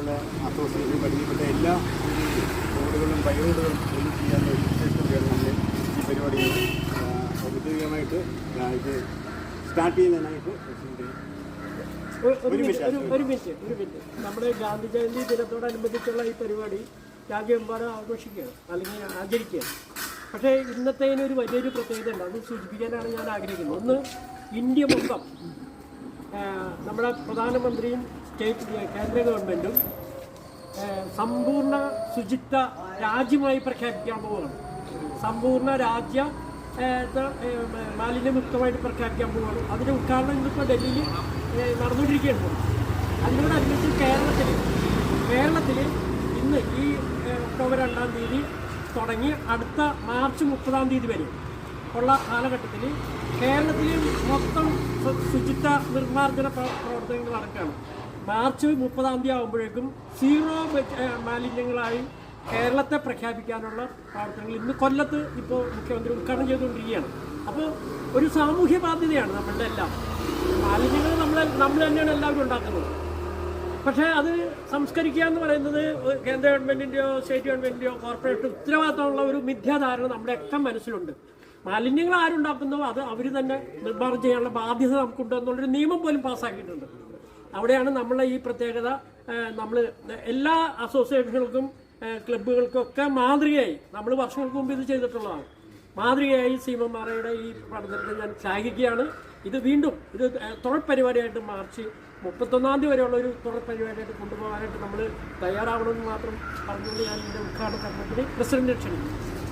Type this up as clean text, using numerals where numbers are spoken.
നമ്മുടെ അസോസിയേഷൻ പരിധിപ്പെട്ട എല്ലാ റോഡുകളും ബൈറോഡുകളും ഒന്നും ചെയ്യാനുള്ള ഒരു ഉദ്ദേശത്തോടെയാണ് നമ്മൾ ഈ പരിപാടികൾ ഔദ്യോഗികമായിട്ട് ഇത് സ്റ്റാർട്ട് ചെയ്യുന്നതിനായിട്ട് ഒരു മിനിറ്റ് നമ്മുടെ ഗാന്ധി ജയന്തി ദിനത്തോടനുബന്ധിച്ചുള്ള ഈ പരിപാടി രാജ്യമെമ്പാടും ആഘോഷിക്കുകയാണ് അല്ലെങ്കിൽ ആചരിക്കുകയാണ്. പക്ഷേ ഇന്നത്തേനൊരു വലിയൊരു പ്രത്യേകത ഉണ്ട്, അത് സൂചിപ്പിക്കാനാണ് ഞാൻ ആഗ്രഹിക്കുന്നത്. ഒന്ന്, ഇന്ത്യ മൊത്തം നമ്മുടെ പ്രധാനമന്ത്രിയും കേന്ദ്ര ഗവൺമെൻറ്റും സമ്പൂർണ്ണ ശുചിത്വ രാജ്യമായി പ്രഖ്യാപിക്കാൻ പോവുകയാണ്. സമ്പൂർണ്ണ രാജ്യ മാലിന്യമുക്തമായിട്ട് പ്രഖ്യാപിക്കാൻ പോവുകയാണ്. അതിൻ്റെ ഉദ്ഘാടനം ഇന്നിപ്പോൾ ഡൽഹിയിൽ നടന്നുകൊണ്ടിരിക്കുകയാണ്. അതിനോടനുബന്ധിച്ച് കേരളത്തിൽ ഇന്ന് ഈ ഒക്ടോബർ 2-ാം തീയതി തുടങ്ങി അടുത്ത മാർച്ച് 30-ാം തീയതി വരെ ഉള്ള കാലഘട്ടത്തിൽ കേരളത്തിൽ മൊത്തം ശുചിത്വ നിർമ്മാർജ്ജന പ്രവർത്തനങ്ങൾ നടക്കുകയാണ്. മാർച്ച് 30-ാം തീയതി ആകുമ്പോഴേക്കും സീറോ മാലിന്യങ്ങളായി കേരളത്തെ പ്രഖ്യാപിക്കാനുള്ള പ്രവർത്തനങ്ങൾ ഇന്ന് കൊല്ലത്ത് ഇപ്പോൾ മുഖ്യമന്ത്രി ഉദ്ഘാടനം ചെയ്തുകൊണ്ടിരിക്കുകയാണ്. അപ്പോൾ ഒരു സാമൂഹ്യ ബാധ്യതയാണ് നമ്മളുടെ എല്ലാം. മാലിന്യങ്ങൾ നമ്മൾ തന്നെയാണ് എല്ലാവരും ഉണ്ടാക്കുന്നത്. പക്ഷേ അത് സംസ്കരിക്കുക എന്ന് പറയുന്നത് കേന്ദ്ര ഗവൺമെൻറ്റിൻ്റെയോ സ്റ്റേറ്റ് ഗവൺമെൻറ്റിൻ്റെയോ കോർപ്പറേറ്റ് ഉത്തരവാദിത്തമുള്ള ഒരു മിഥ്യാധാരണ നമ്മുടെയൊക്കെ മനസ്സിലുണ്ട്. മാലിന്യങ്ങൾ ആരുണ്ടാക്കുന്നോ അത് അവർ തന്നെ നിർമ്മാർജ്ജനം ചെയ്യാനുള്ള ബാധ്യത നമുക്കുണ്ട് എന്നുള്ളൊരു നിയമം പോലും പാസ്സാക്കിയിട്ടുണ്ട്. അവിടെയാണ് നമ്മളെ ഈ പ്രത്യേകത. നമ്മൾ എല്ലാ അസോസിയേഷനുകൾക്കും ക്ലബ്ബുകൾക്കൊക്കെ മാതൃകയായി നമ്മൾ വർഷങ്ങൾക്ക് മുമ്പ് ഇത് ചെയ്തിട്ടുള്ളതാണ്. മാതൃകയായി സീമന്മാരുടെ ഈ പഠനത്തെ ഞാൻ ശ്ലാഘിക്കുകയാണ്. ഇത് വീണ്ടും ഇത് തുടർ പരിപാടിയായിട്ട് മാർച്ച് 31-ാം തീയതി വരെയുള്ള ഒരു തുടർ പരിപാടിയായിട്ട് കൊണ്ടുപോകാനായിട്ട് നമ്മൾ തയ്യാറാവണമെന്ന് മാത്രം പറഞ്ഞുകൊണ്ട് ഞാൻ ഇതിൻ്റെ ഉദ്ഘാടന കർമ്മത്തിന് പ്രസിഡന്റ് ക്ഷണിക്കുന്നു.